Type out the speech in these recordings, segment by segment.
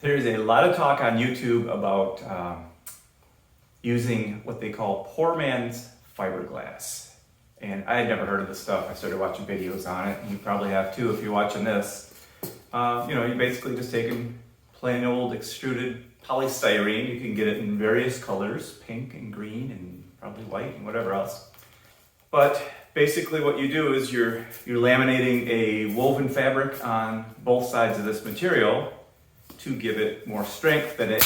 There's a lot of talk on YouTube about using what they call poor man's fiberglass. And I had never heard of this stuff. I started watching videos on it, and you probably have too if you're watching this. You basically just taking plain old extruded polystyrene. You can get it in various colors, pink and green and probably white and whatever else. But basically what you do is you're laminating a woven fabric on both sides of this material to give it more strength than it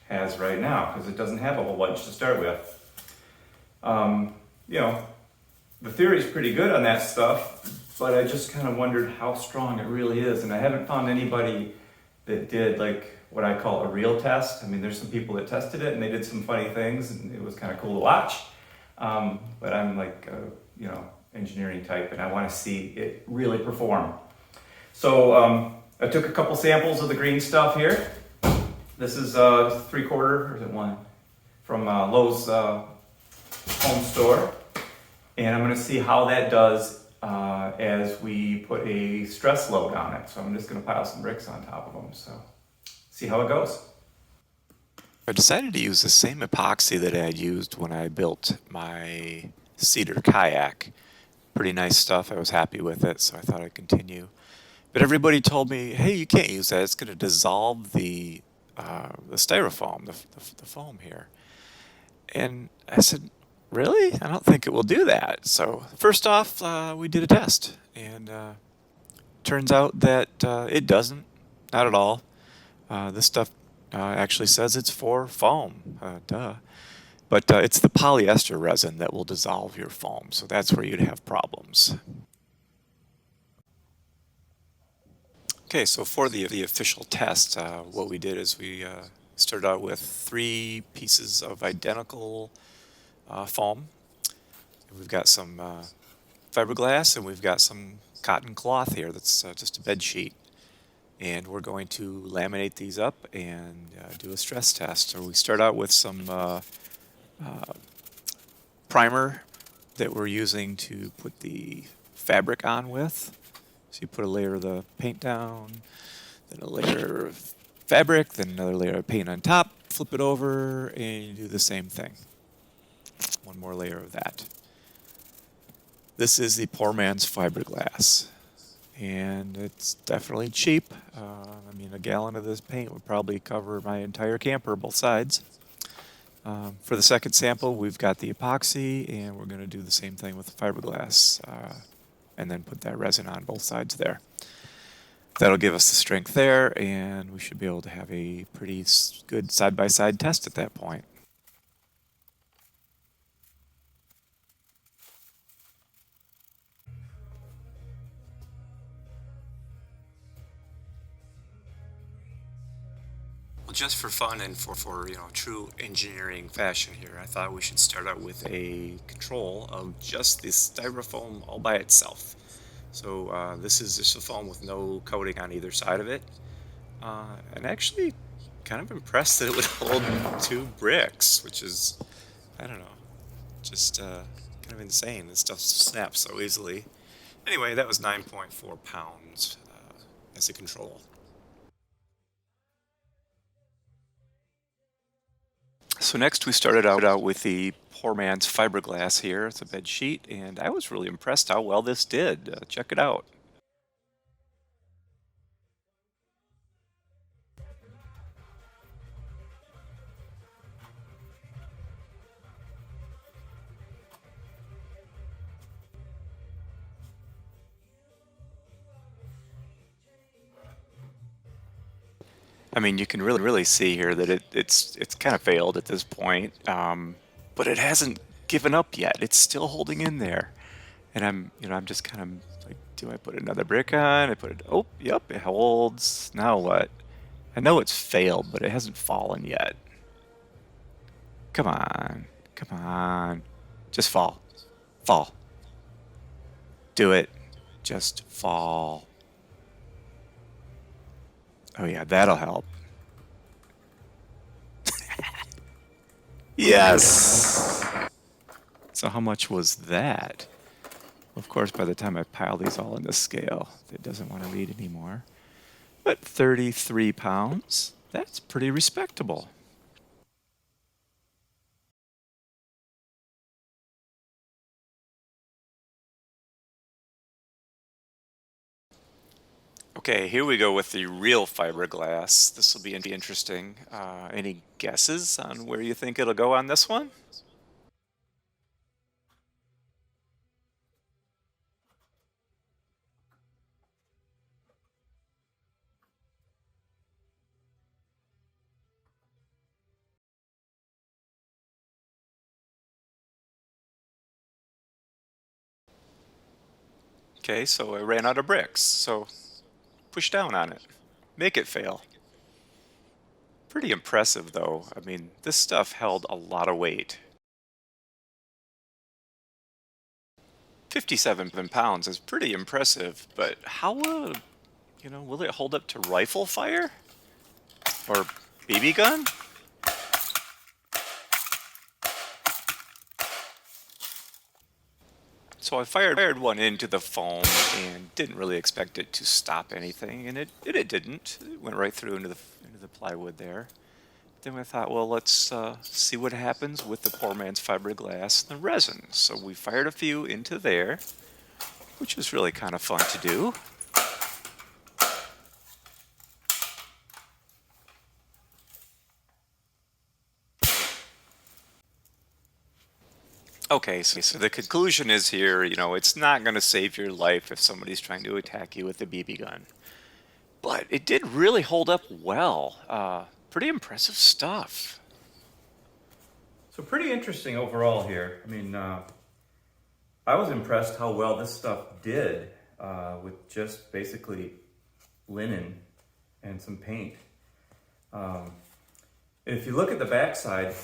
has right now, because it doesn't have a whole bunch to start with. The theory is pretty good on that stuff, but I just kind of wondered how strong it really is, and I haven't found anybody that did like what I call a real test. I mean, there's some people that tested it and they did some funny things, and it was kind of cool to watch. But I'm like, engineering type, and I want to see it really perform. So I took a couple samples of the green stuff here. This is 3/4, or is it 1? From Lowe's home store. And I'm going to see how that does as we put a stress load on it. So I'm just going to pile some bricks on top of them. So see how it goes. I decided to use the same epoxy that I had used when I built my cedar kayak. Pretty nice stuff. I was happy with it, so I thought I'd continue. But everybody told me, hey, you can't use that. It's going to dissolve the styrofoam, the foam here. And I said, really? I don't think it will do that. So first off, we did a test, and turns out that it doesn't, not at all. This stuff actually says it's for foam, duh. But it's the polyester resin that will dissolve your foam, so that's where you'd have problems. Okay, so for the official test, what we did is we started out with 3 pieces of identical foam. We've got some fiberglass, and we've got some cotton cloth here that's just a bed sheet. And we're going to laminate these up and do a stress test. So we start out with some primer that we're using to put the fabric on with. So you put a layer of the paint down, then a layer of fabric, then another layer of paint on top, flip it over, and you do the same thing. One more layer of that. This is the poor man's fiberglass, and it's definitely cheap. I mean, a gallon of this paint would probably cover my entire camper, both sides. For the second sample, we've got the epoxy, and we're going to do the same thing with the fiberglass, and then put that resin on both sides there. That'll give us the strength there, and we should be able to have a pretty good side-by-side test at that point. Well, just for fun and for true engineering fashion here, I thought we should start out with a control of just this styrofoam all by itself. So this is just a foam with no coating on either side of it. And actually kind of impressed that it would hold 2 bricks, which is, I don't know, just kind of insane. This stuff snaps so easily. Anyway, that was 9.4 pounds as a control. So next we started out with the poor man's fiberglass here. It's a bed sheet, and I was really impressed how well this did. Check it out. I mean, you can really see here that it's kind of failed at this point, but it hasn't given up yet. It's still holding in there, and I'm just kind of like, do I put another brick on? I put it. Oh, yep, it holds. Now what? I know it's failed, but it hasn't fallen yet. Come on, come on, just fall, fall. Do it. Just fall. Oh yeah, that'll help. Yes! So how much was that? Of course, by the time I pile these all in the scale, it doesn't want to read anymore. But 33 pounds. That's pretty respectable. Okay, here we go with the real fiberglass. This will be interesting. Any guesses on where you think it'll go on this one? Okay, so I ran out of bricks, so push down on it. Make it fail. Pretty impressive though. I mean, this stuff held a lot of weight. 57 pounds is pretty impressive, but how will, will it hold up to rifle fire? Or BB gun? So I fired one into the foam and didn't really expect it to stop anything, and it didn't. It went right through into the plywood there. Then I thought, well, let's see what happens with the poor man's fiberglass and the resin. So we fired a few into there, which was really kind of fun to do. Okay, so the conclusion is here, it's not going to save your life if somebody's trying to attack you with a BB gun. But it did really hold up well. Pretty impressive stuff. So pretty interesting overall here. I mean, I was impressed how well this stuff did with just basically linen and some paint. If you look at the backside,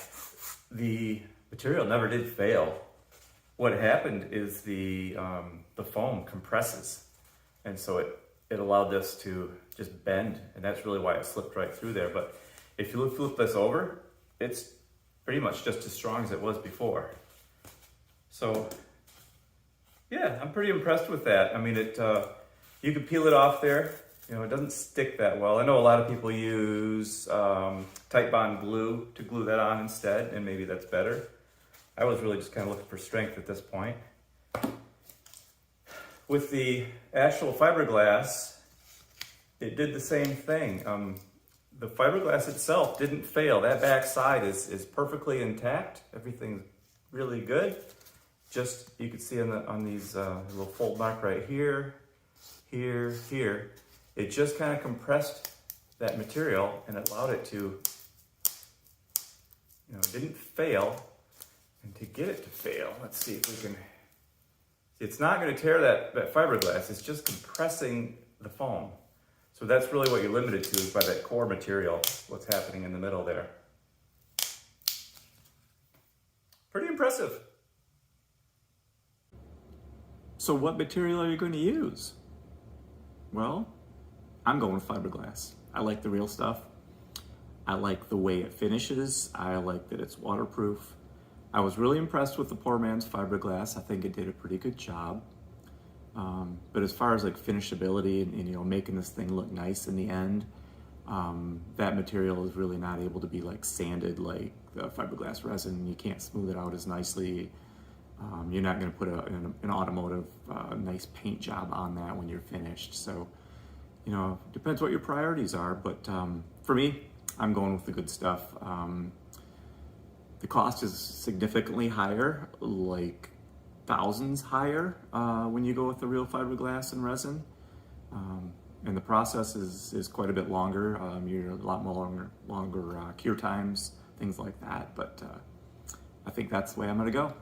the material never did fail. What happened is the foam compresses, and so it allowed this to just bend, and that's really why it slipped right through there. But if you flip this over, it's pretty much just as strong as it was before. So yeah, I'm pretty impressed with that. I mean, you could peel it off there. It doesn't stick that well. I know a lot of people use Titebond glue to glue that on instead, and maybe that's better. I was really just kind of looking for strength at this point. With the actual fiberglass, it did the same thing. The fiberglass itself didn't fail. That back side is perfectly intact. Everything's really good. Just, you can see on these little fold mark right here, here. It just kind of compressed that material and it allowed it to, it didn't fail. And to get it to fail, let's see if we can, it's not going to tear that fiberglass, it's just compressing the foam. So that's really what you're limited to, is by that core material, what's happening in the middle there. Pretty impressive. So what material are you going to use? Well, I'm going with fiberglass. I like the real stuff. I like the way it finishes. I like that it's waterproof. I was really impressed with the poor man's fiberglass. I think it did a pretty good job. But as far as like finishability and making this thing look nice in the end, that material is really not able to be like sanded like the fiberglass resin. You can't smooth it out as nicely. You're not going to put an automotive nice paint job on that when you're finished. So, depends what your priorities are. But for me, I'm going with the good stuff. The cost is significantly higher, like thousands higher when you go with the real fiberglass and resin. And the process is quite a bit longer. You're a lot more longer cure times, things like that. But I think that's the way I'm gonna go.